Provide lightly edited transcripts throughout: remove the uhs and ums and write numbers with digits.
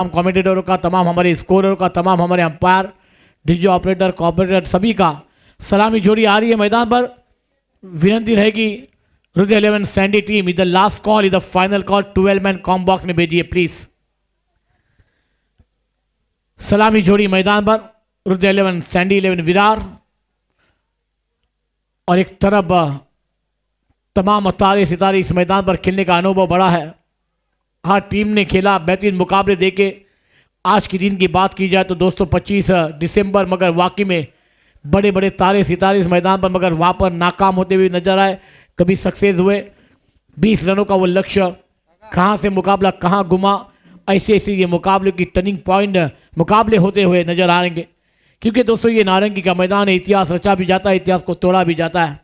तमाम कमेंटेटरों का, तमाम हमारे स्कोरर का, तमाम हमारे अंपायर, डीजे ऑपरेटर, कॉपरेटर सभी का सलामी जोड़ी आ रही है मैदान पर। विनती रहेगी रुद्र 11 सैंडी टीम, इधर लास्ट कॉल, इधर final call, 12 man com box में भेजिए प्लीज। सलामी जोड़ी मैदान पर रुद्र 11 सैंडी 11 विरार, और एक तरफ तमाम तारे सितारे इस मैदान पर खेलने का अनुभव बड़ा है। हर टीम ने खेला बेहतरीन मुकाबले देके। आज के दिन की बात की जाए तो दोस्तों 25 दिसंबर, मगर वाकई में बड़े बड़े तारे सितारे इस मैदान पर मगर वहाँ पर नाकाम होते हुए नजर आए, कभी सक्सेस हुए। 20 रनों का वो लक्ष्य, कहाँ से मुकाबला कहाँ घुमा, ऐसे ऐसे ये मुकाबले की टर्निंग पॉइंट मुकाबले होते हुए नजर आएंगे। क्योंकि दोस्तों ये नारंगी का मैदान है, इतिहास रचा भी जाता है, इतिहास को तोड़ा भी जाता है।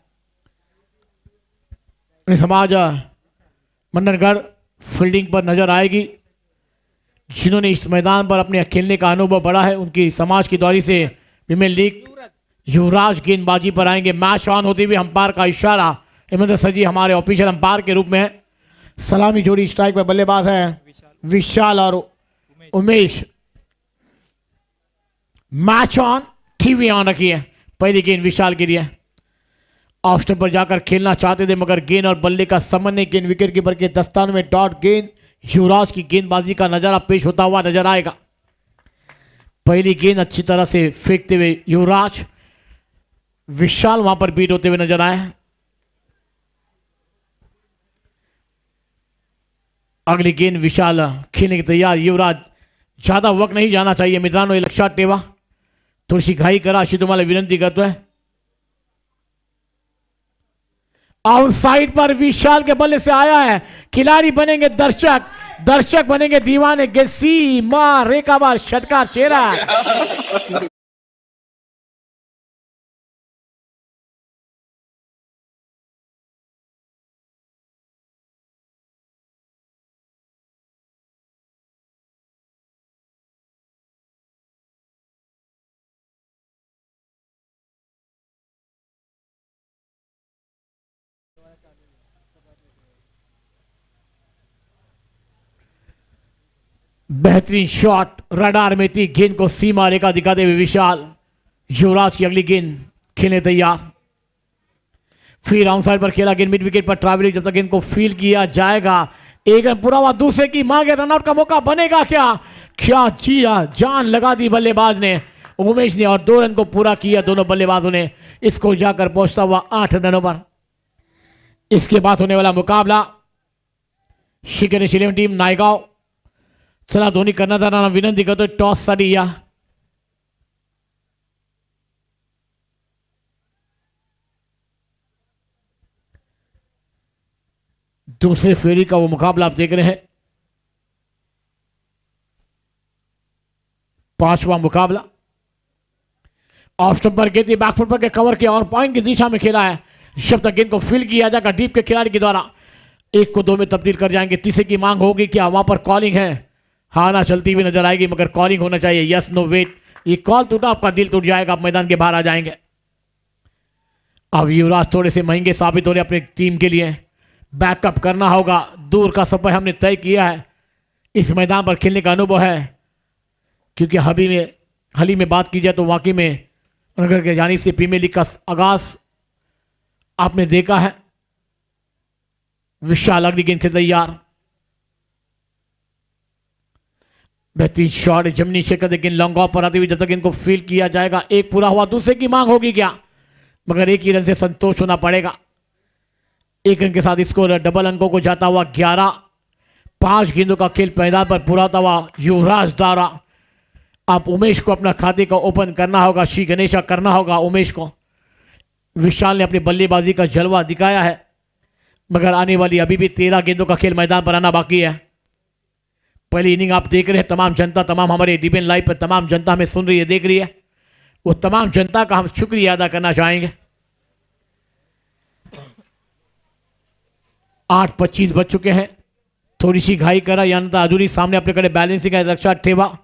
समाज मंडनगढ़ फील्डिंग पर नजर आएगी, जिन्होंने इस मैदान पर अपने खेलने का अनुभव बढ़ा है। उनकी समाज की दौरी से प्रीमियर लीग युवराज गेंदबाजी पर आएंगे। मैच ऑन होते हुए अंपायर का इशारा हेमंत सर जी हमारे ऑफिशियल अंपायर के रूप में है। सलामी जोड़ी स्ट्राइक पर बल्लेबाज है विशाल और Umesh. Match on, TV on रखिए। पहली गेंद विशाल के लिए, ऑफ स्टंप पर जाकर खेलना चाहते थे मगर गेंद और बल्ले का समन्वय, गेंद विकेट कीपर के दस्तान में डॉट। गेंद युवराज की गेंदबाजी का नजारा पेश होता हुआ नजर आएगा। पहली गेंद अच्छी तरह से फेंकते हुए युवराज, विशाल वहां पर बीट होते हुए नजर आए। अगली गेंद विशाल खेलने के तैयार। युवराज ज्यादा वक्त नहीं जाना चाहिए मित्रांनो, ये लक्षात ठेवा, थोड़ी सी घाई करा अशी तुम्हाला विनंती करतोय। आउटसाइड पर विशाल के बल्ले से आया है, खिलाड़ी बनेंगे दर्शक, दर्शक बनेंगे दीवाने। गेसी मार रेखा बार षटकार चेहरा। बेहतरीन शॉट, रडार में थी, गेंद को सीमा रेखा दिखाते हुए विशाल। युवराज की अगली गेंद खेलने तैयार। फिर आउट साइड पर खेला गेंद मिड विकेट पर ट्रैवलिंग, जब तक गेंद को फील किया जाएगा। एक रन पूरा हुआ, दूसरे की मांगे, रनआउट का मौका बनेगा क्या? क्या जिया जान लगा दी बल्लेबाज ने, उमेश ने, और 2 रन को पूरा किया दोनों बल्लेबाजों ने। इसको जाकर पहुंचता हुआ 8 रनों पर। इसके बाद होने वाला मुकाबला शिकने शिलेम टीम नायगांव, चला धोनी करना था विनंती करतो टॉस साठी या। दूसरे फेरी का वो मुकाबला आप देख रहे हैं। 5वां मुकाबला। ऑफ स्टंप पर गेंद बैकफुट पर के कवर किया और पॉइंट की दिशा में खेला है। जब तक गेंद को फील किया जाएगा डीप के खिलाड़ी के द्वारा, 1 को 2 में तब्दील कर जाएंगे। तीसरे की मांग होगी क्या? वहां पर कॉलिंग है, हाँ ना चलती हुई नजर आएगी मगर कॉलिंग होना चाहिए। यस नो वेट, ये कॉल टूटा आपका दिल टूट जाएगा, आप मैदान के बाहर आ जाएंगे। अब युवराज थोड़े से महंगे साबित हो रहे अपनी टीम के लिए, बैकअप करना होगा। दूर का सफर हमने तय किया है, इस मैदान पर खेलने का अनुभव है। क्योंकि हाल ही में बात की जाए तो वाकई में नगर के जानिब से प्रीमियर लीग का आगाज आपने देखा है। विशाल अगली गेंद खेल तैयार। बेहतरीन शॉट, जमनी शेखर लेकिन लॉन्ग ऑफ पर आती हुई, जब तक इनको फील किया जाएगा। 1 पूरा हुआ, दूसरे की मांग होगी क्या? मगर 1 ही रन से संतोष होना पड़ेगा। 1 रन के साथ स्कोर डबल अंकों को जाता हुआ 11। 5 गेंदों का खेल मैदान पर पूरा होता हुआ युवराज द्वारा। अब उमेश को अपना खाते का ओपन करना होगा, श्री गणेशा करना होगा उमेश को। विशाल ने अपनी बल्लेबाजी का जलवा दिखाया है मगर आने वाली अभी भी 13 गेंदों का खेल मैदान पर आना बाकी है। पहली इनिंग आप देख रहे हैं, तमाम जनता, तमाम हमारे डीबीएन लाइव पर तमाम जनता हमें सुन रही है, देख रही है, वो तमाम जनता का हम शुक्रिया अदा करना चाहेंगे। 8:25 बज चुके हैं, थोड़ी सी घाई करा यानता अधूरी, सामने अपने कड़े बैलेंसिंग है रक्षा ठेवा।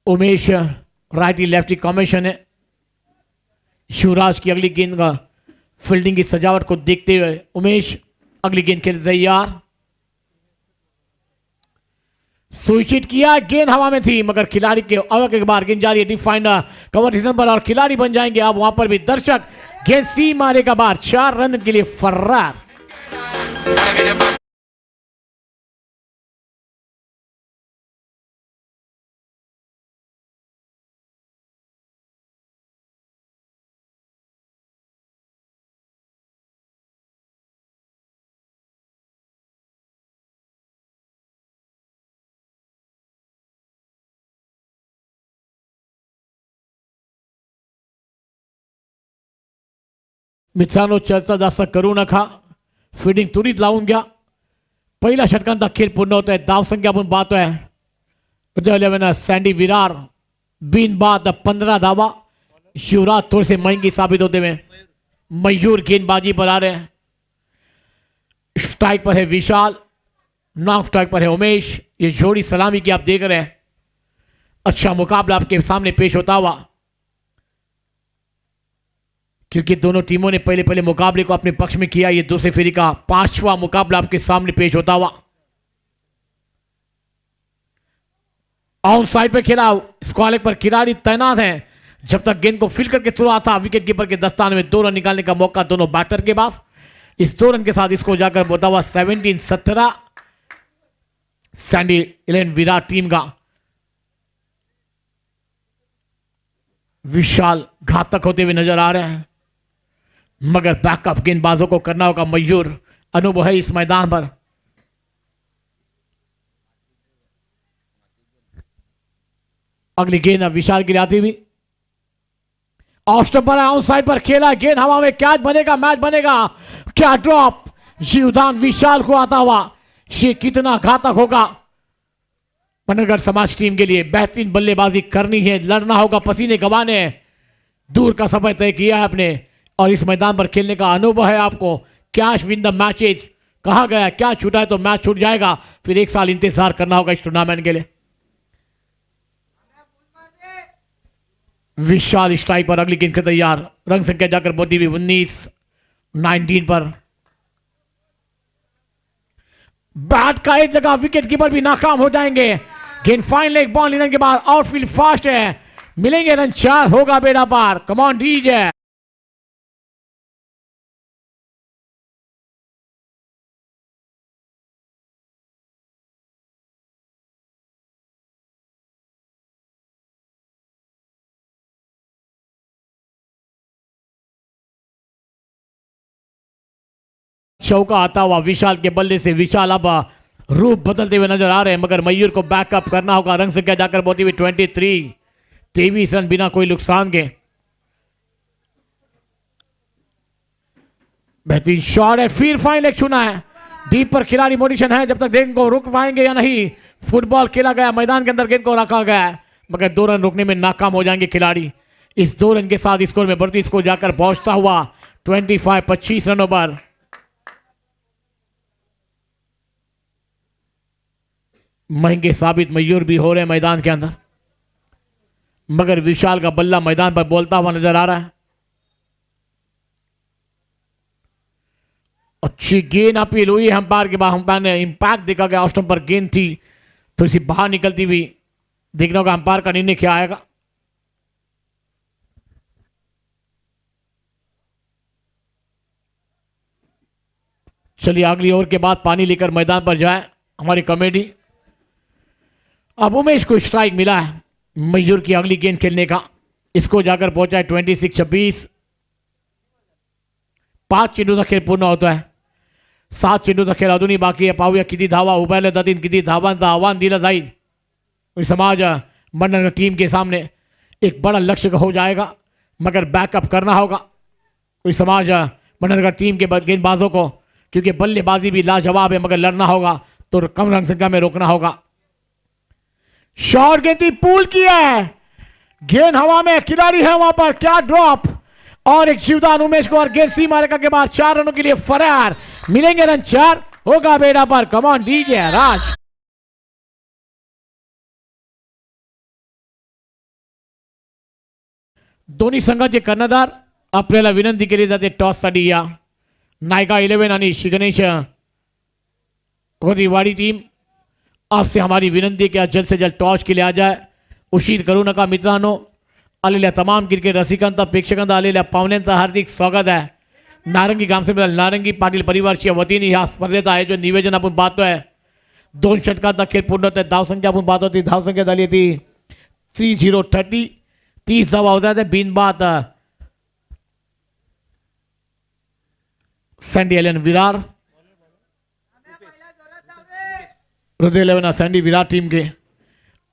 उमेश राइटी लेफ्टी कॉम्बिनेशन है। युवराज की अगली गेंद का फील्डिंग की सजावट को देखते हुए उमेश अगली गेंद खेल तैयार। सुइचिट किया, गेंद हवा में थी मगर खिलाड़ी के अवक के बाद गेंद जारी है डिफाइंडर कवर पर और खिलाड़ी बन जाएंगे। अब वहां पर भी दर्शक गेंद सी मारे का बाद 4 रन के लिए फर्रार। मित्रांनो, चर्चा जास्त करू नका, फिडिंग त्वरित लावून घ्या। पहिल्या षटकांचा खेळ पूर्ण होत आहे। धावसंख्या आपण पाहतोय सैंडी विरार बिनबाद 15 धावा। युवराज थोड़े से महंगी साबित होते हुए मयूर गेंदबाजी पर आ रहे हैं। स्ट्राइक पर है विशाल, नॉन स्ट्राइक पर है उमेश। ये जोड़ी सलामी की आप देख रहे हैं। अच्छा मुकाबला आपके सामने पेश होता हुआ, क्योंकि दोनों टीमों ने पहले पहले मुकाबले को अपने पक्ष में किया। ये दूसरे फेरी का 5वां मुकाबला आपके सामने पेश होता हुआ। ऑन साइड पे खेला, स्क्वायर पर खिलाड़ी तैनात हैं। जब तक गेंद को फील्ड करके थ्रो आता, विकेट कीपर के दस्ताने में 2 रन निकालने का मौका दोनों बैटर के पास। इस 2 रन के साथ इसको जाकर बोता हुआ 17-17 सैंडी 11 विराट टीम का। विशाल घातक होते हुए नजर आ रहे हैं मगर बैकअप गेंदबाजों को करना होगा। मयूर अनुभव है इस मैदान पर। अगली गेंद अब विशाल के लिए आती हुई। ऑफ स्टंप पर ऑन साइड पर खेला, गेंद हवा में, कैच बनेगा, मैच बनेगा। क्या ड्रॉप, जीवदान विशाल को आता हुआ। ये कितना घातक होगा। पन्नागढ़ समाज टीम के लिए बेहतरीन बल्लेबाजी करनी है, लड़ना होगा, पसीने गंवाने। दूर का सफर तय किया है आपने और इस मैदान पर खेलने का अनुभव है आपको। कैश विन द मैचेस कहा गया, क्या छूटा है तो मैच छूट जाएगा, फिर 1 साल इंतजार करना होगा इस टूर्नामेंट के लिए। विशाल स्ट्राइक पर, अगली गेंद के तैयार। रंग संख्या जाकर बोती हुई 19 पर। बैट का एक जगह, विकेट कीपर भी नाकाम हो जाएंगे। गेंद फाइन लेग बॉल लेने के बाद आउटफील्ड फास्ट है, मिलेंगे रन 4, होगा बेड़ा पार। Come on DJ. चौका आता हुआ विशाल के बल्ले से। विशाल अब रूप बदलते हुए नजर आ रहे हैं मगर मयूर को बैकअप करना होगा। रंग संख्या जाकर बोती हुई 23 रन बिना कोई नुकसान के। बेहतरीन शॉट है, फिर फाइन लेग छूना है। डीप पर खिलाड़ी मोडिशन है, जब तक गेंद को रुक पाएंगे या नहीं। फुटबॉल खेला गया, मैदान के अंदर गेंद को रखा गया है मगर 2 रन रोकने में नाकाम हो जाएंगे खिलाड़ी। इस 2 रन के साथ स्कोर में बढ़ती, इसको जाकर पहुंचता हुआ 25 रनों पर। महंगे साबित मयूर भी हो रहे हैं मैदान के अंदर मगर विशाल का बल्ला मैदान पर बोलता हुआ नजर आ रहा है। अच्छी गेंद अपील हुई है अंपायर के बाद। अंपायर ने इंपैक्ट देखा गया, ऑफ स्टंप पर गेंद थी, थोड़ी सी बाहर निकलती हुई। देखना होगा अंपायर का निर्णय क्या आएगा। चलिए अगली ओवर के बाद पानी लेकर मैदान पर जाए हमारी कमेटी। अब उमेश को स्ट्राइक मिला है मयूर की अगली गेंद खेलने का। इसको जाकर पहुंचा है 26-26। 5 चेंडूचा खेळ पूर्ण होता है। 7 चेंडूचा खेळ अजूनही बाकी आहे। पाहूया किती धावा उभारल्या जातील, किती धावांचं आव्हान दिलं जाईल। समाज मंडल टीम के सामने एक बड़ा लक्ष्य हो जाएगा मगर बैकअप करना होगा समाज मंडल का टीम के गेंदबाजों को, क्योंकि बल्लेबाजी भी लाजवाब है मगर लड़ना होगा तो कम रन संख्या में रोकना होगा। शॉर्ट गेंद पुल किया है, गेंद हवा में, खिलाड़ी है वहां पर। क्या ड्रॉप और एक जीवदान उमेश को और गेंद सी मारेगा के बाद 4 रनों के लिए फरार। मिलेंगे रन 4, होगा बेड़ा पर। कम ऑन डीजे राज। दोन्ही संघाचे कर्णधार आपल्याला विनंती केली जाते टॉससाठी या। नायका 11 आणि शिगणेश वाडी टीम आपसे हमारी विनंती कि आज जल्द से जल्द टॉस के लिए आ जाए उशीर करू नका मित्रांनो. आलेल्या तमाम क्रिकेट रसिकांचा प्रेक्षकांचा आलेल्या पाहुण्यांचं हार्दिक स्वागत आहे. नारंगी ग्रामसभेला नारंगी पाटील परिवारच्या वतीने ह्या स्पर्धेचं आयोजन नियोजन आपण पाहतोय. 2 षटकांचा खेळ पूर्ण होत आहे. धावसंख्या आपण पाहतो ती धावसंख्या झाली ती 30-30. 30 धावा होत्या त्या बिनबाद सैंडी एलन विरार हृदय लेवना सैंडी विरार टीम के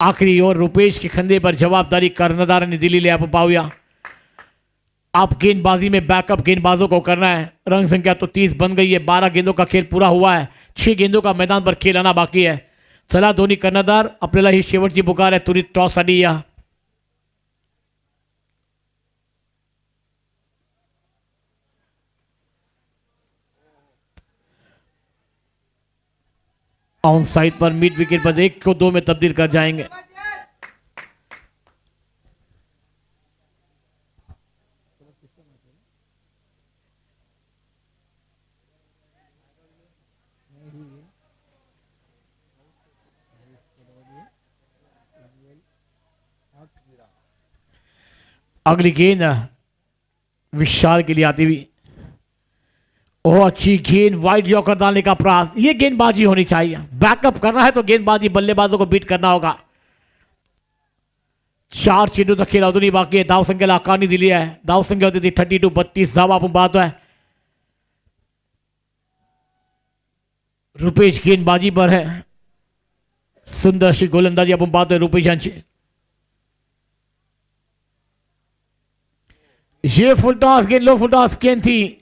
आखिरी ओवर रुपेश के खंदे पर जवाबदारी कर्णधार ने दिल्ली ले. आप पाऊया आप गेंदबाजी में बैकअप गेंदबाजों को करना है. रंग संख्या तो 30 बन गई है. 12 गेंदों का खेल पूरा हुआ है. 6 गेंदों का मैदान पर खेल आना बाकी है. चला दोन्ही कर्णधार आपल्याला ही शेवटची पुकार आहे त्वरित टॉससाठी या. ऑन साइड पर मिड विकेट पर 1 को 2 में तब्दील कर जाएंगे. अगली गेंद विशाल के लिए आती हुई. ओह अच्छी गेंद वाइड यॉर्कर डालने का प्रयास. ये गेंदबाजी होनी चाहिए. बैकअप करना है तो गेंदबाजी बल्लेबाजों को बीट करना होगा. 4 चेंडू तक खेल अजूनही बाकी आहे. धाव संख्येला आकारणी दिली आहे. धाव संख्या होती ती 32 धावा आपण पाहतोय. रुपेश गेंदबाजी पर है. सुंदर अशी गोलंदाजी आपण पाहतोय रुपेश यांची. ये फुल टॉस गेंद लो फुल टॉस गेंद थी.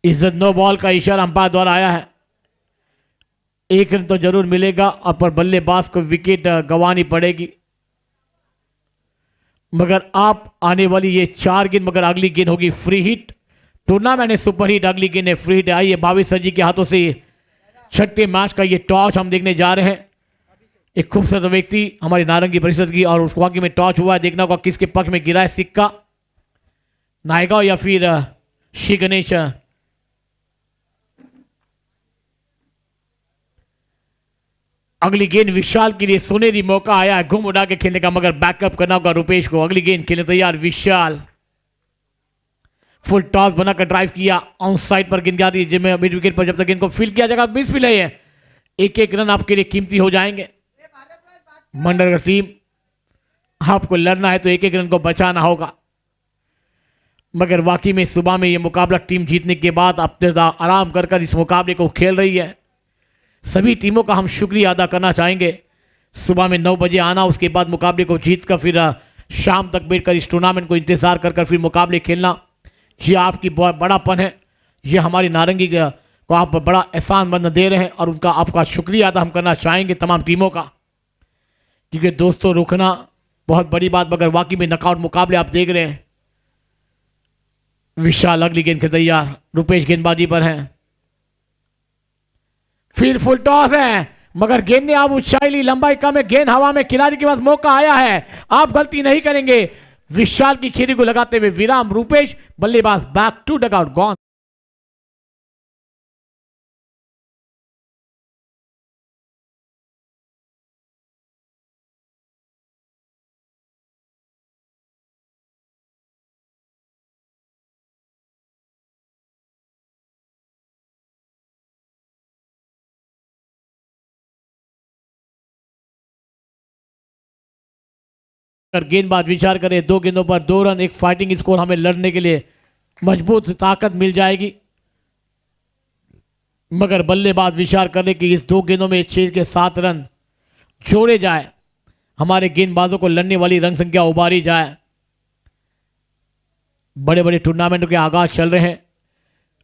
इज्जत नो बॉल का इशारा अंपायर द्वारा आया है. 1 रन तो जरूर मिलेगा और पर बल्लेबाज को विकेट गंवानी पड़ेगी. मगर आप आने वाली ये 4 गेंद मगर अगली गेंद होगी फ्री हिट. टूर्नामेंट में सुपर हिट अगली गेंद है फ्री हिट. आइए भावेश सर जी के हाथों से छठे मैच का ये टॉस हम देखने जा रहे हैं. एक खूबसूरत व्यक्ति हमारी नारंगी परिषद की और उस वाकई में टॉस हुआ है. देखना होगा किसके पक्ष में गिरा है सिक्का. नायगांव या फिर श्री गणेश. अगली गेंद विशाल के लिए सुनहरी मौका आया है घूम उड़ा के खेलने का मगर बैकअप करना होगा रुपेश को. अगली गेंद खेलने तैयार विशाल. फुल टॉस बनाकर ड्राइव किया. ऑन साइड पर गेंद जा रही है जिसमें मिड विकेट पर जब तक इनको फील्ड किया जाएगा मिस फील्ड है. 1-1 रन आपके लिए कीमती हो जाएंगे. मंडल टीम आपको लड़ना है तो 1-1 रन को बचाना होगा. मगर वाकई में सुबह में ये मुकाबला टीम जीतने के बाद अपने आराम कर इस मुकाबले को खेल रही है. सभी टीमों का हम शुक्रिया अदा करना चाहेंगे. सुबह में 9 बजे आना उसके बाद मुकाबले को जीत कर फिर शाम तक बैठकर इस टूर्नामेंट को इंतजार कर फिर मुकाबले खेलना ये आपकी बहुत बड़ापन है. ये हमारी नारंगी को आप बड़ा एहसान बंद दे रहे हैं और उनका आपका शुक्रिया अदा हम करना चाहेंगे तमाम टीमों का. क्योंकि दोस्तों रुकना बहुत बड़ी बात मगर वाकई में नॉकआउट मुकाबले आप देख रहे हैं. विशाल अगली गेंद के तैयार. रुपेश गेंदबाजी पर हैं. फिर फुल टॉस है मगर गेंद ने आप ऊंचाई ली. लंबाई कम है. गेंद हवा में. खिलाड़ी के पास मौका आया है. आप गलती नहीं करेंगे. विशाल की खेरी को लगाते हुए विराम. रुपेश बल्लेबाज बैक टू डगआउट गॉन. अगर गेंदबाज विचार करे 2 गेंदों पर 2 रन एक फाइटिंग स्कोर हमें लड़ने के लिए मजबूत ताकत मिल जाएगी. मगर बल्लेबाज विचार करे कि इस 2 गेंदों में 6 के 7 रन जोड़े जाए हमारे गेंदबाजों को लड़ने वाली रन संख्या उबारी जाए. बड़े बड़े टूर्नामेंटों के आगाज चल रहे हैं.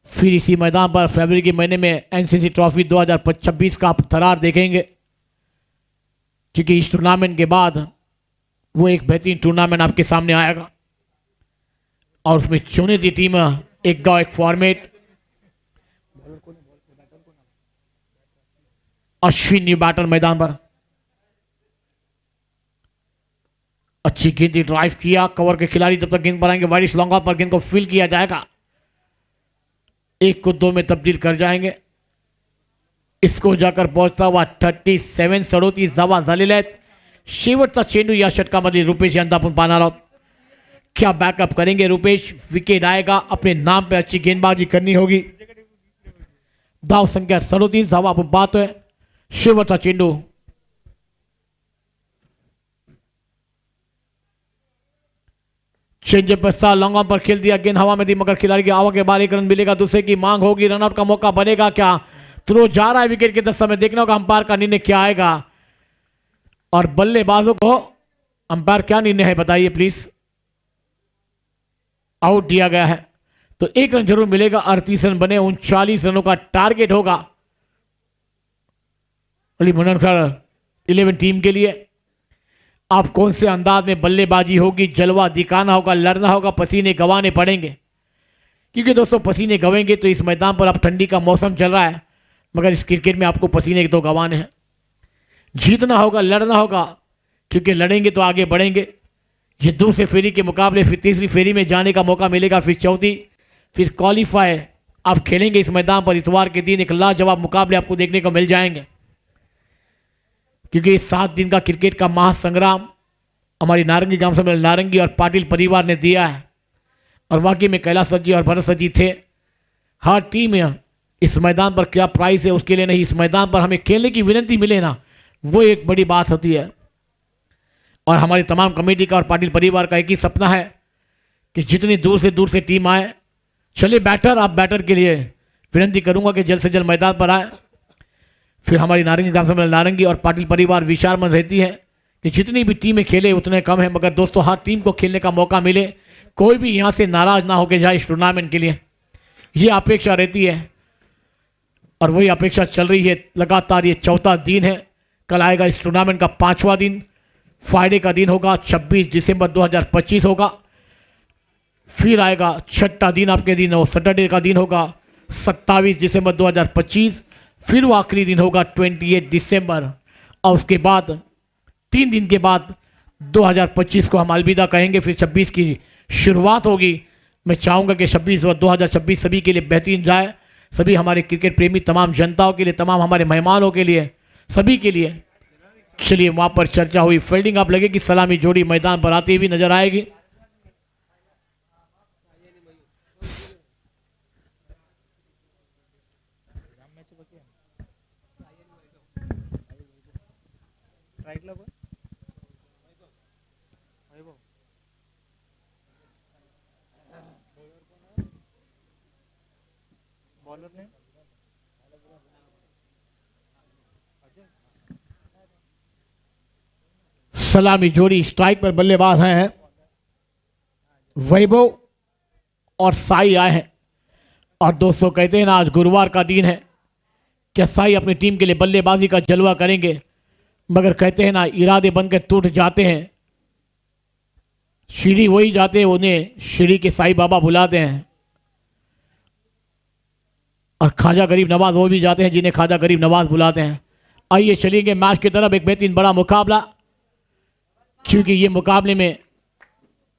फिर इसी मैदान पर फरवरी के महीने में एनसीसी ट्रॉफी 2026 का आप थरार देखेंगे. क्योंकि इस टूर्नामेंट के बाद वो एक बेहतरीन टूर्नामेंट आपके सामने आएगा और उसमें चुनी थी टीम एक गांव एक फॉर्मेट. अश्विन न्यू बैटर मैदान पर. अच्छी गेंद ड्राइव किया. कवर के खिलाड़ी जब तक गेंद पर आएंगे वाइड लॉन्ग ऑफ पर गेंद को फील किया जाएगा. 1 को 2 में तब्दील कर जाएंगे। इसको जाकर पहुंचता हुआ 37 37 धावा झालेले आहेत। शेवटचा चेंडू या षटकामध्ये रुपेश यांना आपण पाहणार आहोत। क्या बैकअप करेंगे रुपेश? विकेट आएगा, अपने नाम पे अच्छी गेंदबाजी करनी होगी। धाव संख्या 37 धावा आपण पाहतोय। शेवटचा चेंडू चेंजअप पर साल लॉन्ग ऑन पर खेल दिया, गेंद हवा में दी मगर खिलाड़ी की आवा के बाद 1 रन मिलेगा। दूसरे की मांग होगी, रनआउट का मौका बनेगा क्या? थ्रो जा रहा है विकेट के 10 में, देखना होगा अंपायर का निर्णय क्या आएगा। और बल्लेबाजों को अंपायर क्या निर्णय है बताइए प्लीज। आउट दिया गया है तो 1 रन जरूर मिलेगा। 38 रन बने, 39 रनों का टारगेट होगा अली मननकर 11 टीम के लिए। आप कौन से अंदाज में बल्लेबाजी होगी, जलवा दिखाना होगा, लड़ना होगा, पसीने गंवाने पड़ेंगे। क्योंकि दोस्तों पसीने गंवेंगे तो इस मैदान पर अब ठंडी का मौसम चल रहा है, मगर इस क्रिकेट में आपको पसीने तो गंवाने हैं। जीतना होगा, लड़ना होगा, क्योंकि लड़ेंगे तो आगे बढ़ेंगे। ये दूसरे फेरी के मुकाबले फिर तीसरी फेरी में जाने का मौका मिलेगा, फिर चौथी, फिर क्वालिफाई आप खेलेंगे इस मैदान पर। इतवार के दिन एक लाजवाब मुकाबले आपको देखने को मिल जाएंगे, क्योंकि इस 7 दिन का क्रिकेट का महासंग्राम हमारी नारंगी ग्राम सम्मेलन नारंगी और पाटिल परिवार ने दिया है। और वाकई में कैलाश सर जी और भरत सर जी थे। हर टीम इस मैदान पर क्या प्राइस है उसके लिए नहीं, इस मैदान पर हमें खेलने की विनती मिले ना, वो एक बड़ी बात होती है। और हमारी तमाम कमेटी का और पाटिल परिवार का एक ही सपना है कि जितनी दूर से टीम आए। चलिए बैटर, आप बैटर के लिए विनती करूंगा कि जल्द से जल्द मैदान पर आए। फिर हमारी नारंगी ग्राम सम्मेलन नारंगी और पाटिल परिवार विचारमंद रहती है कि जितनी भी टीमें खेले उतने कम है, मगर दोस्तों हर टीम को खेलने का मौका मिले, कोई भी यहाँ से नाराज ना होकर जाए इस टूर्नामेंट के लिए, ये अपेक्षा रहती है। और वही अपेक्षा चल रही है लगातार। ये चौथा दिन है, कल आएगा इस टूर्नामेंट का 5वां दिन। फ्राइडे का दिन होगा 26 दिसंबर 2025 होगा। फिर आएगा 6ठा दिन आपके दिन, और सैटरडे का दिन होगा 27 दिसंबर 2025। फिर वो आखिरी दिन होगा 28 दिसंबर। और उसके बाद 3 दिन के बाद 2025 को हम अलविदा कहेंगे, फिर 26 की शुरुआत होगी। मैं चाहूँगा कि 26 और 2026 सभी के लिए बेहतरीन जाए, सभी हमारे क्रिकेट प्रेमी, तमाम जनताओं के लिए, तमाम हमारे मेहमानों के लिए, सभी के लिए। चलिए वहाँ पर चर्चा हुई, फील्डिंग आप लगेगी, सलामी जोड़ी मैदान पर आती हुई नजर आएगी। सलामी जोड़ी स्ट्राइक पर बल्लेबाज हैं वैभव और साई आए हैं। और दोस्तों कहते हैं ना, आज गुरुवार का दिन है, क्या साई अपनी टीम के लिए बल्लेबाजी का जलवा करेंगे, मगर कहते हैं ना इरादे बनकर टूट जाते हैं। श्री वही जाते हैं, उन्हें श्री के साई बाबा बुलाते हैं। और ख्वाजा गरीब नवाज वो भी जाते हैं जिन्हें ख्वाजा गरीब नवाज बुलाते हैं। आइए चलेंगे मैच की तरफ। एक बेहतरीन बड़ा मुकाबला, क्योंकि ये मुकाबले में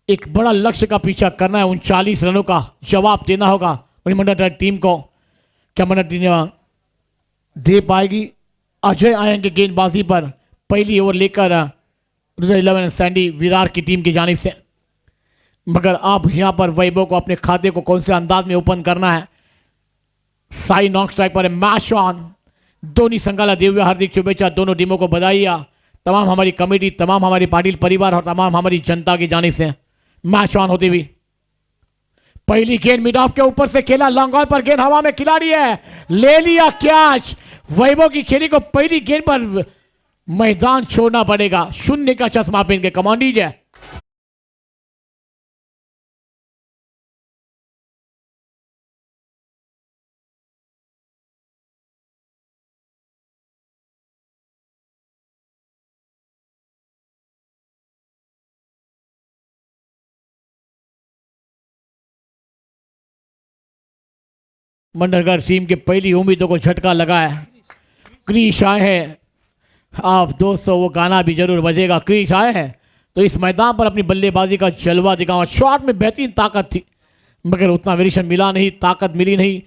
एक बड़ा लक्ष्य का पीछा करना है। 39 रनों का जवाब देना होगा मणिमंडल टीम को। क्या मंडल टीम दे पाएगी? अजय आएंगे गेंदबाजी पर, पहली ओवर लेकर 11 सैंडी विरार की टीम की जानिब से। मगर आप यहाँ पर वैभव को अपने खाते को कौन से अंदाज में ओपन करना है। साई नॉक स्ट्राइक पर, मैच ऑन। धोनी संगाला देव्य हार्दिक शुभेच्छा दोनों टीमों को बधाइयाँ। तमाम हमारी कमेटी, तमाम हमारी पाटिल परिवार और तमाम हमारी जनता की जानिब से मैच ऑन होती हुई। पहली गेंद मिड ऑफ के ऊपर से खेला, लॉन्ग ऑन पर गेंद हवा में, खिलाड़ी है, ले लिया कैच। वैभव की खेली को पहली गेंद पर मैदान छोड़ना पड़ेगा। 0 का चश्मा पहन के कमांड दीजिए। मंडलगढ़ टीम के पहली उम्मीदों को झटका लगा है। क्रीज आए हैं आप दोस्तों, वो गाना भी जरूर बजेगा। क्रीज आए हैं तो इस मैदान पर अपनी बल्लेबाजी का जलवा दिखाऊंगा। शॉट में बेहतरीन ताकत थी, मगर उतना वेरिएशन मिला नहीं, ताकत मिली नहीं।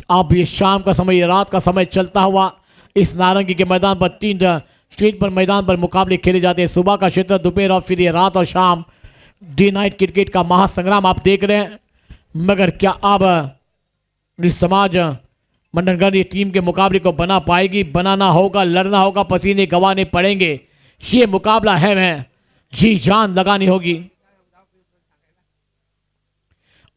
अब ये शाम का समय, ये रात का समय चलता हुआ इस नारंगी के मैदान पर 3 स्टेज पर मैदान पर मुकाबले खेले जाते हैं। सुबह का क्षेत्र, दोपहर और फिर ये रात और शाम, डे नाइट क्रिकेट का महासंग्राम आप देख रहे हैं। मगर क्या अब समाज मंडनगढ़ टीम के मुकाबले को बना पाएगी? बनाना होगा, लड़ना होगा, पसीने गंवाने पड़ेंगे। ये मुकाबला है जी जान लगानी होगी।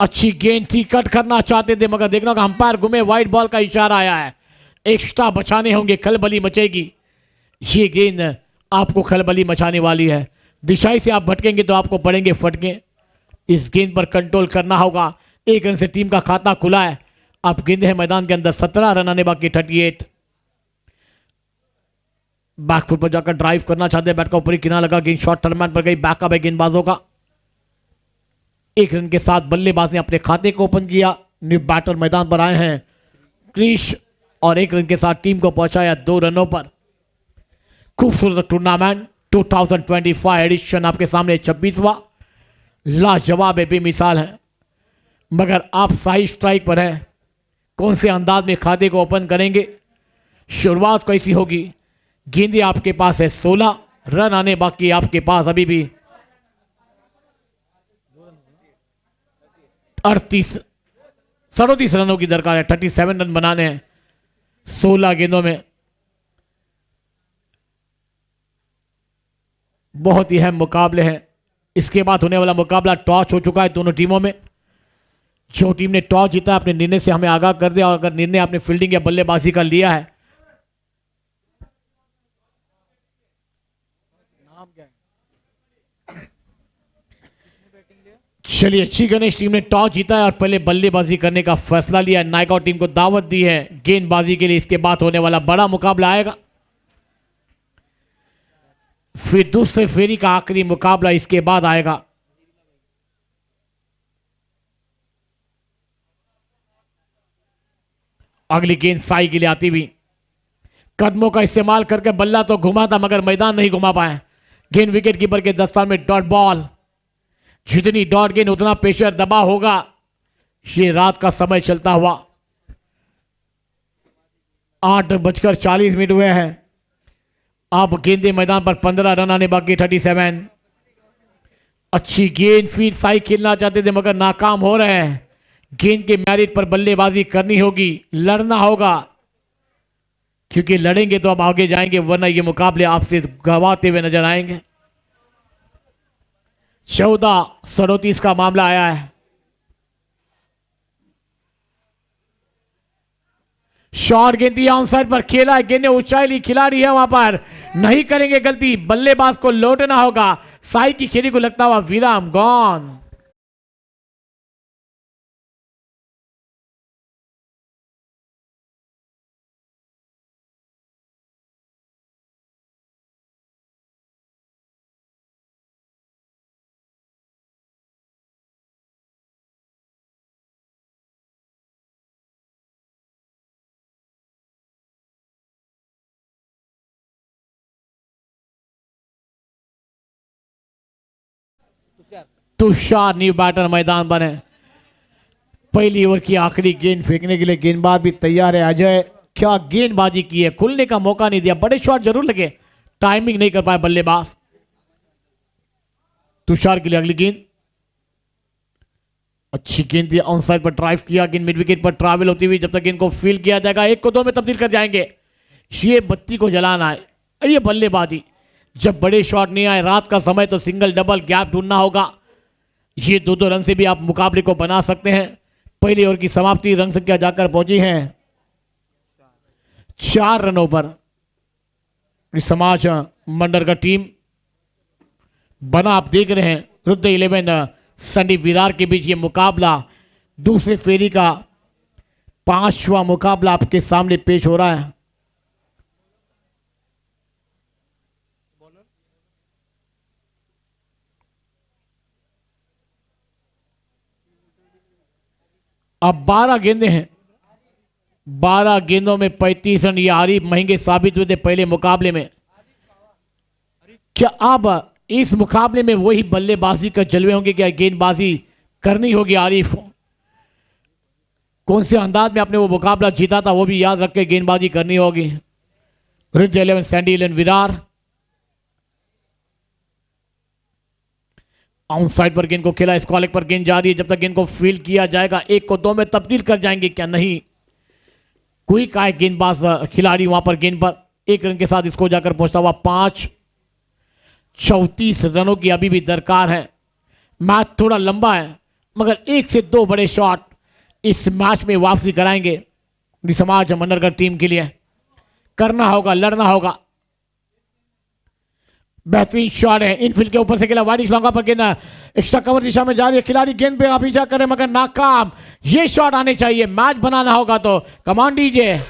अच्छी गेंद थी, कट करना चाहते थे मगर देखना होगा अंपायर घूमे, व्हाइट बॉल का इशारा आया है। एक्स्ट्रा बचाने होंगे, खलबली मचेगी। ये गेंद आपको खलबली मचाने वाली है। दिशाई से आप भटकेंगे तो आपको पड़ेंगे फटके। इस गेंद पर कंट्रोल करना होगा। 1 रन से टीम का खाता खुला है। अब गेंद है मैदान के अंदर, 17 रन आने बाकी, 38। बैकफुट पर जाकर ड्राइव करना चाहते हैं, बैट का ऊपरी किनारा लगा, गेंद शॉर्ट टर्न पर गई। बैकअप है गेंदबाजों का। 1 रन के साथ बल्लेबाज ने अपने खाते को ओपन किया। न्यू बैटर मैदान पर आए हैं क्रिश, और 1 रन के साथ टीम को पहुंचाया 2 रनों पर। खूबसूरत टूर्नामेंट 2025 एडिशन आपके सामने 26वां लाजवाब है, बेमिसाल है। मगर आप सही स्ट्राइक पर हैं। कौन से अंदाज में खाते को ओपन करेंगे, शुरुआत कैसी होगी? गेंदे आपके पास है 16 रन आने बाकी, आपके पास अभी भी 37 रनों की दरकार है। 37 रन बनाने हैं 16 गेंदों में। बहुत ही अहम मुकाबले हैं। इसके बाद होने वाला मुकाबला टॉस हो चुका है दोनों टीमों में। जो टीम ने टॉस जीता अपने निर्णय से हमें आगाह कर दिया, और अगर निर्णय आपने फील्डिंग या बल्लेबाजी का लिया है, चलिए अच्छी गणेश टीम ने टॉस जीता है और पहले बल्लेबाजी करने का फैसला लिया है। नायकआउट टीम को दावत दी है गेंदबाजी के लिए। इसके बाद होने वाला बड़ा मुकाबला आएगा। फिर दूसरे फेरी का आखिरी मुकाबला इसके बाद आएगा। अगली गेंद साई के लिए आती हुई, कदमों का इस्तेमाल करके बल्ला तो घुमा था मगर मैदान नहीं घुमा पाए। गेंद विकेट कीपर के दस्तान में डॉट बॉल। जितनी डॉट गेंद उतना प्रेशर दबा होगा। ये रात का समय चलता हुआ 8:40 हुए हैं। अब गेंदे मैदान पर 15 रन आने बाकी, 37। अच्छी गेंद, फील्ड साई खेलना चाहते थे मगर नाकाम हो रहे हैं। गेंद के मैरिट पर बल्लेबाजी करनी होगी, लड़ना होगा, क्योंकि लड़ेंगे तो अब आगे जाएंगे, वरना ये मुकाबले आपसे गंवाते हुए नजर आएंगे। 14-37 का मामला आया है। शॉर्ट गेंद दिया, ऑन साइड पर खेला है, गेंद ने ऊंचाई ली, खिलाड़ी है वहां पर, नहीं करेंगे गलती, बल्लेबाज को लौटना होगा। साई की खेली को लगता हुआ विराम, गॉन। तुषार न्यू बैटर मैदान पर है। पहली ओवर की आखिरी गेंद फेंकने के लिए गेंदबाज भी तैयार है। अजय, क्या गेंदबाजी की है, खुलने का मौका नहीं दिया। बड़े शॉट जरूर लगे, टाइमिंग नहीं कर पाए बल्लेबाज। तुषार के लिए अगली गेंद, अच्छी गेंद दिया, ऑन साइड पर ड्राइव किया, गेंद मिड विकेट पर ट्रैवल होती हुई, जब तक गेंद को फील किया जाएगा 1 को 2 में तब्दील कर जाएंगे। ये बत्ती को जलाना है, ये बल्लेबाजी। जब बड़े शॉट नहीं आए, रात का समय, तो सिंगल डबल गैप ढूंढना होगा। ये 2-2 रन से भी आप मुकाबले को बना सकते हैं। पहली ओवर की समाप्ति रन संख्या जाकर पहुंची है 4 रनों पर। समाज मंडल का टीम बना, आप देख रहे हैं रुद्र 11 संदीप विरार के बीच ये मुकाबला दूसरे फेरी का 5वां मुकाबला आपके सामने पेश हो रहा है। अब 12 गेंदें हैं, 12 गेंदों में 35 रन। ये आरिफ महंगे साबित हुए थे पहले मुकाबले में। क्या अब इस मुकाबले में वही बल्लेबाजी का जलवे होंगे? क्या गेंदबाजी करनी होगी आरिफ? कौन से अंदाज में आपने वो मुकाबला जीता था वो भी याद रख के गेंदबाजी करनी होगी। Rich 11 Sandy 11 Virar out side पर गेंद को खेला, स्क्वालिक पर गेंद जा रही है। जब तक गेंद को फील्ड किया जाएगा 1 को 2 में तब्दील कर जाएंगे क्या? नहीं, क्विक आए गेंदबाज खिलाड़ी वहां पर गेंद पर 1 रन के साथ इसको जाकर पहुंचता हुआ 5। 34 रनों की अभी भी दरकार है। मैच थोड़ा लंबा है मगर 1 से 2 बड़े शॉट इस मैच में वापसी कराएंगे समाज मंडरगढ़ टीम के लिए। करना होगा, लड़ना होगा। बेहतरीन शॉट है, इनफील्ड के ऊपर से खेला, वाइड लॉन्गा पर गेंद एक्स्ट्रा कवर दिशा में जा रही है। खिलाड़ी गेंद पे आप पीछा करे मगर नाकाम। ये शॉट आने चाहिए, मैच बनाना होगा तो कमान दीजिए।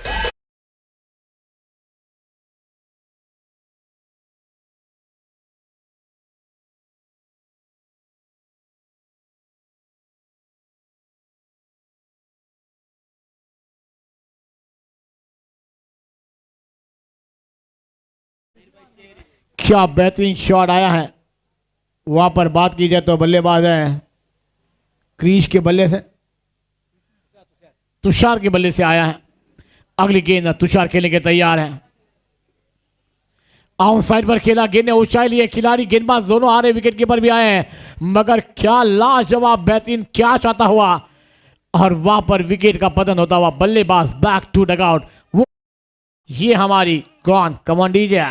क्या बेहतरीन शॉट आया है। वहां पर बात की जाए तो बल्लेबाज है क्रीज के बल्ले से, तुषार के बल्ले से आया है। अगली गेंद तुषार खेलने के तैयार है। आउट साइड पर खेला, गेंद ने ऊंचाई लिए, खिलाड़ी गेंदबाज दोनों आ रहे, विकेट कीपर भी आए हैं मगर क्या लाजवाब बेहतरीन क्या चाहता हुआ और वहां पर विकेट का पतन होता हुआ बल्लेबाज बैक टू डगआउट। वो ये हमारी कौन कमान डीजे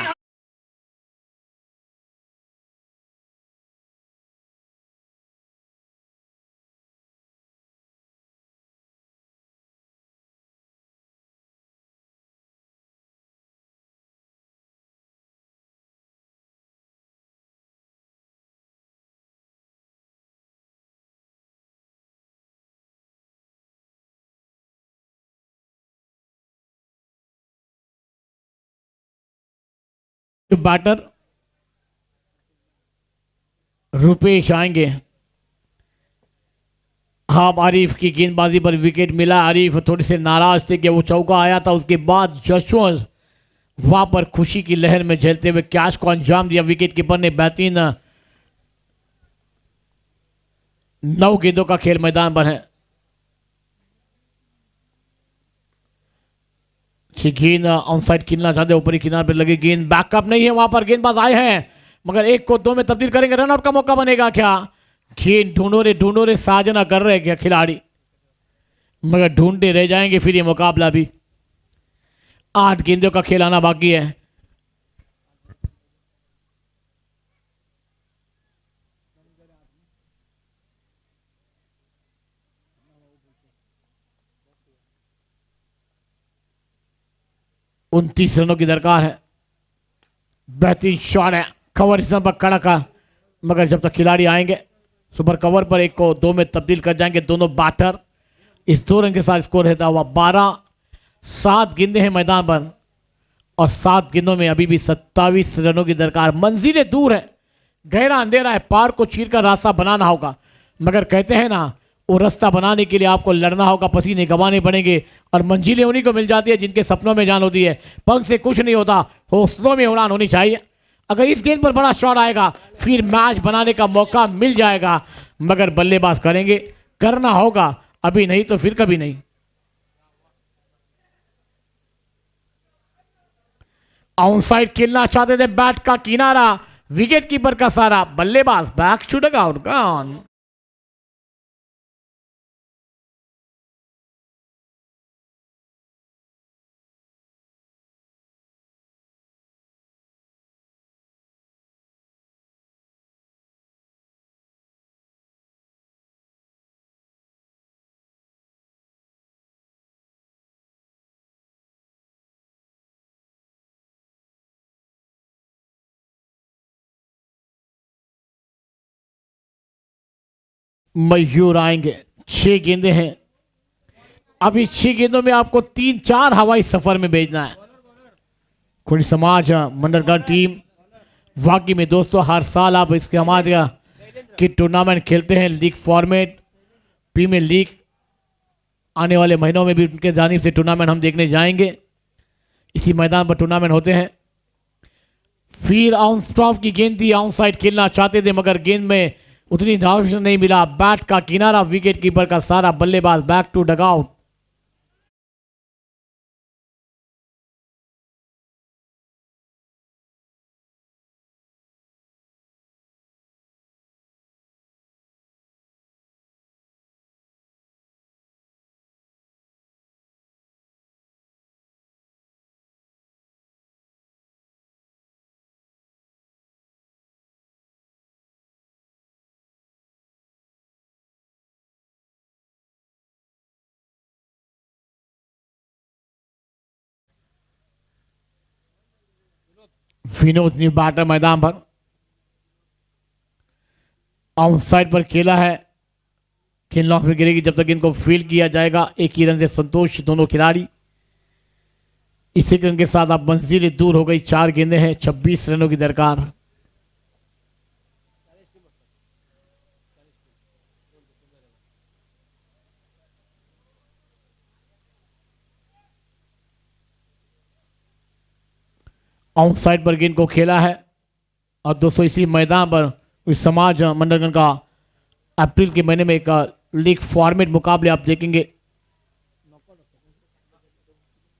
बैटर रुपेश आएंगे। हाँ, आरिफ की गेंदबाजी पर विकेट मिला। आरिफ थोड़े से नाराज थे कि वो चौका आया था, उसके बाद जसवंत वहां पर खुशी की लहर में झेलते हुए कैच को अंजाम दिया। विकेट कीपर ने बेहतरीन 9 गेंदों का खेल मैदान पर है। गेंद ऑनसाइड खेलना चाहते, ऊपरी किनारे पर लगी गेंद, बैकअप नहीं है वहां पर, गेंदबाज आए हैं मगर 1 को 2 में तब्दील करेंगे। रनआउट का मौका बनेगा क्या? गेंद ढूंढो रे साजना कर रहे क्या खिलाड़ी, मगर ढूंढते रह जाएंगे फिर ये मुकाबला भी। 8 गेंदों का खेल आना बाकी है। उनतीस रनों की दरकार है। बेहतरीन शॉट है, कवर इस पर कड़ा का मगर जब तक खिलाड़ी आएंगे सुपर कवर पर 1 को 2 में तब्दील कर जाएंगे दोनों बैटर। इस 2 रन के साथ स्कोर रहता हुआ 12। 7 गेंदें हैं मैदान पर और 7 गेंदों में अभी भी 27 रनों की दरकार। मंजिलें दूर है, गहरा अंधेरा है, पार को चीर कर रास्ता बनाना होगा मगर कहते हैं ना वो रास्ता बनाने के लिए आपको लड़ना होगा, पसीने गंवाने पड़ेंगे और मंजिलें उन्हीं को मिल जाती है जिनके सपनों में जान होती है। पंख से कुछ नहीं होता, हौसलों में उड़ान होनी चाहिए। अगर इस गेंद पर बड़ा शॉट आएगा फिर मैच बनाने का मौका मिल जाएगा मगर बल्लेबाज करेंगे, करना होगा, अभी नहीं तो फिर कभी नहीं। आउटसाइड खेलना चाहते थे, बैट का किनारा, विकेट कीपर का सारा, बल्लेबाज बैक टू डगआउट गॉन। मयूर आएंगे। 6 गेंदें हैं, अभी 6 गेंदों में आपको 3-4 हवाई सफर में भेजना है। खुली समाज मंडरगढ़ टीम वाकई में दोस्तों हर साल आप इसके हमारे की टूर्नामेंट खेलते हैं, लीग फॉर्मेट, प्रीमियर लीग। आने वाले महीनों में भी उनके जानिब से टूर्नामेंट हम देखने जाएंगे। इसी मैदान पर टूर्नामेंट होते हैं। फिर आउट स्टॉप की गेंद थी, आउट साइड खेलना चाहते थे मगर गेंद में उतनी धावशन नहीं मिला। बैट का किनारा, विकेट कीपर का सारा, बल्लेबाज back to dugout. Vinod new batter मैदान पर, आउट साइड पर खेला है, गेंद लॉन्ग में गिरेगी जब तक गेंद को फील्ड किया जाएगा। एक ही रन से संतोष दोनों खिलाड़ी। इसी रन के साथ अब मंजिल दूर हो गई, 4 गेंदें हैं, 26 रनों की दरकार। आउट साइड पर गेंद को खेला है और दोस्तों इसी मैदान पर इस समाज मंडलगण का अप्रैल के महीने में एक लीग फॉर्मेट मुकाबले आप देखेंगे,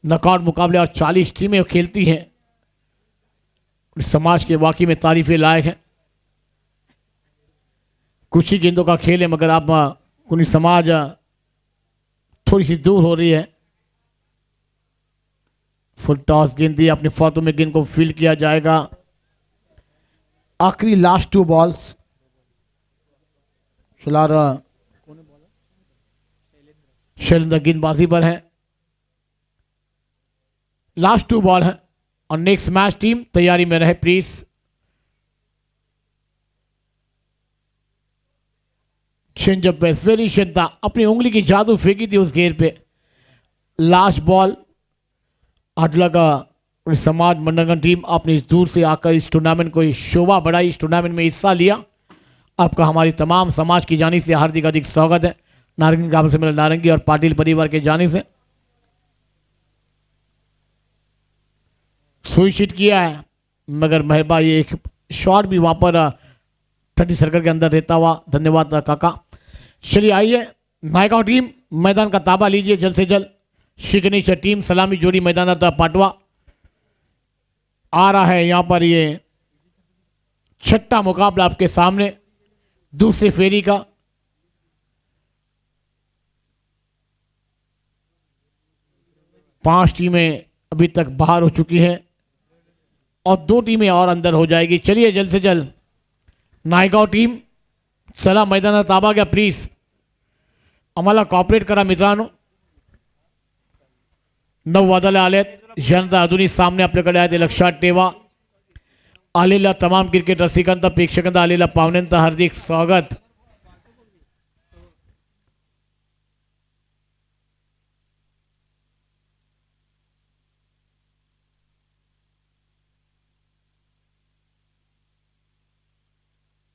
नॉकआउट मुकाबले, और 40 टीमें खेलती हैं। इस समाज के वाकई में तारीफे लायक हैं। कुछ ही गेंदों का खेल है मगर आप कुछ समाज थोड़ी सी दूर हो रही है। फुल टॉस गेंद दी, अपने फातों में गेंद को फील्ड किया जाएगा। आखिरी लास्ट 2 बॉल्स फिलहाल शैलेंद्र गेंदबाजी पर है। लास्ट 2 बॉल है और नेक्स्ट मैच टीम तैयारी में रहे प्लीज। चेंजअप बेस वेरी शिद्दा, अपनी उंगली की जादू फेंकी थी उस घेर पे। लास्ट बॉल अडला का समाज मंडलगण टीम अपनी इस दूर से आकर इस टूर्नामेंट को शोभा बढ़ाई, इस टूर्नामेंट में हिस्सा लिया। आपका हमारी तमाम समाज की जानी से हार्दिक अधिक स्वागत है। नारंगी ग्राम से मिला नारंगी और पाटिल परिवार के जाने से सुनिश्चित किया है मगर मेहरबान ये एक शॉट भी वहां पर 30 सर्कल के अंदर रहता हुआ। धन्यवाद काका। चलिए आइए, नायका टीम मैदान का ताबा लीजिए जल्द से जल्द। शिकनीश टीम सलामी जोड़ी मैदान था पाटवा आ रहा है। यहां पर ये 6ठा मुकाबला आपके सामने, दूसरी फेरी का। पांच टीमें अभी तक बाहर हो चुकी हैं और 2 टीमें और अंदर हो जाएगी। चलिए जल्द से जल्द नायगाव टीम चला मैदानात ताबा घ्या प्लीज, आम्हाला कॉपरेट करा मित्रांनो। 9 वादळे आलेत, जनता अजूनही सामने आपल्याकडे आहे ते लक्षात ठेवा। आलेल्या तमाम क्रिकेट रसिकांचा, प्रेक्षकांचा, आलेल्या पाहुण्यांचं हार्दिक स्वागत।